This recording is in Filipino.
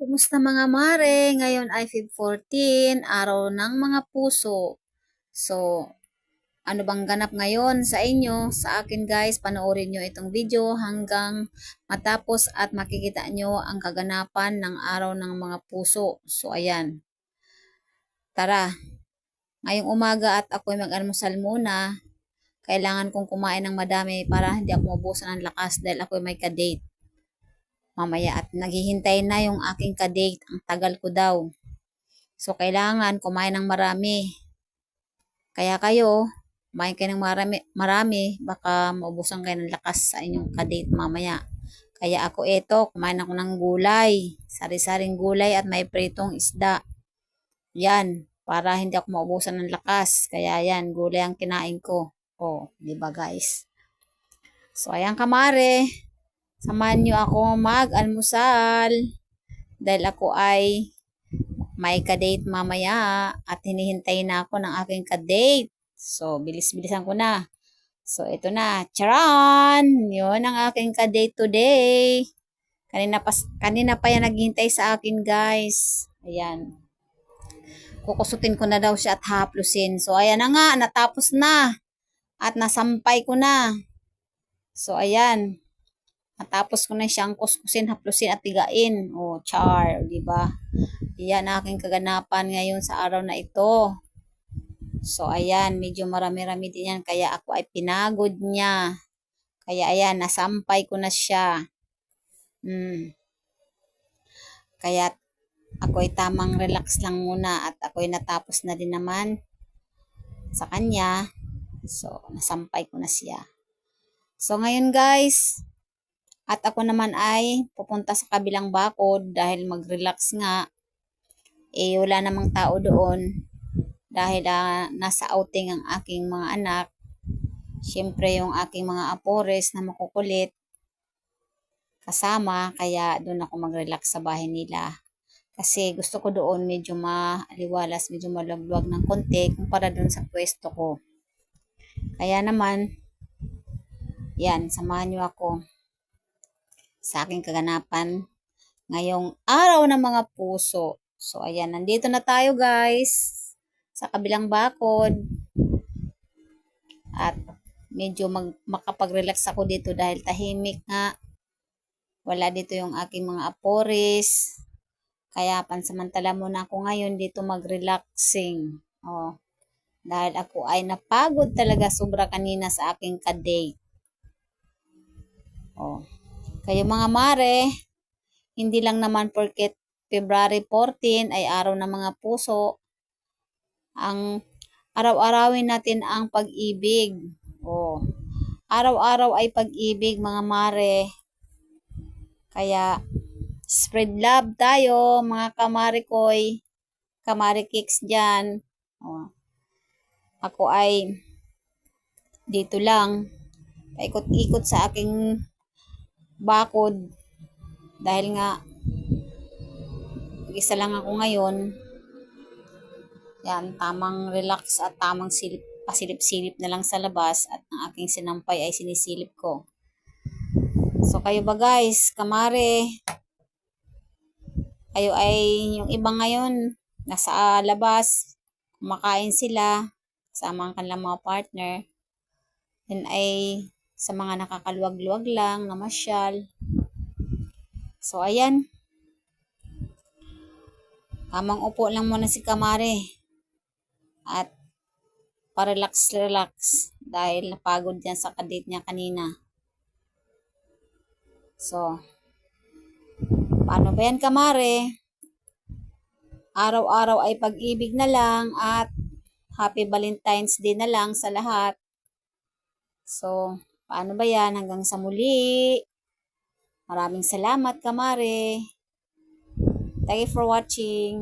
Kumusta mga mare? Ngayon ay Feb 14, araw ng mga puso. So, ano bang ganap ngayon sa inyo? Sa akin guys, panoorin nyo itong video hanggang matapos at makikita nyo ang kaganapan ng araw ng mga puso. So, ayan. Tara, ngayong umaga at ako'y mag-almusal muna. Kailangan kong kumain ng madami para hindi ako mabusan ng lakas dahil ako'y may ka-date mamaya at naghihintay na yung aking ka-date. Ang tagal ko daw. So, kailangan kumain ng marami. Kaya kayo, kumain kayo ng marami, baka maubusan kayo ng lakas sa inyong ka-date mamaya. Kaya ako kumain ako ng gulay. Sari-saring gulay at may pritong isda. Yan, para hindi ako maubusan ng lakas. Kaya yan, gulay ang kinain ko. Oh, di ba guys? So, ayan kamare. Samahan nyo ako mag-almusal. Dahil ako ay may ka-date mamaya at hinihintay na ako ng aking ka-date. So, bilis-bilisan ko na. So, ito na. Charan! Yun ang aking ka-date today. Kanina pa yan naghihintay sa akin, guys. Ayan. Kukusutin ko na daw siya at haplusin. So, ayan na nga. Natapos na. At nasampay ko na. So, ayan. Natapos ko na siyang kuskusin, haplusin at tigain. Oh, char, di ba? Iyan aking kaganapan ngayon sa araw na ito. So, ayan, medyo marami-rami din yan. Kaya ako ay pinagod niya. Kaya, ayan, nasampay ko na siya. Kaya, ako ay tamang relax lang muna. At ako ay natapos na din naman sa kanya. So, nasampay ko na siya. So, ngayon guys, at ako naman ay pupunta sa kabilang bakod dahil mag-relax nga. Wala namang tao doon dahil nasa outing ang aking mga anak. Siyempre yung aking mga apores na makukulit kasama, kaya doon ako mag-relax sa bahay nila. Kasi gusto ko doon medyo maaliwalas, medyo malagluwag ng konti kumpara doon sa pwesto ko. Kaya naman, yan, samahan niyo ako sa aking kaganapan ngayong araw ng mga puso. So, ayan, nandito na tayo guys sa kabilang bakod. At medyo makapag-relax ako dito dahil tahimik nga. Wala dito yung aking mga apores. Kaya pansamantala muna ako ngayon dito mag-relaxing. Oh, dahil ako ay napagod talaga sobra kanina sa aking ka-date. Oh, kayo mga mare, hindi lang naman porket February 14 ay araw ng mga puso, ang araw-arawin natin ang pag-ibig. Oh, araw-araw ay pag-ibig mga mare. Kaya spread love tayo mga kamarikoy, kamarikicks dyan. Oh, ako ay dito lang paikot-ikot sa aking bakod dahil nga isa lang ako ngayon. Yan, tamang relax at tamang pasilip-silip na lang sa labas at ang aking sinampay ay sinisilip ko. So, kayo ba guys, kamare? Kayo ay, yung iba ngayon, nasa labas, kumakain sila, kasama ang kanilang mga partner. Yan ay sa mga nakakaluwag-luwag lang, namasyal. So, ayan. Tamang upo lang muna si kamare. At pa-relax dahil napagod yan sa kadate niya kanina. So, paano ba yan kamare? Araw-araw ay pag-ibig na lang at Happy Valentine's Day na lang sa lahat. So, paano ba yan? Hanggang sa muli. Maraming salamat kamare. Thank you for watching.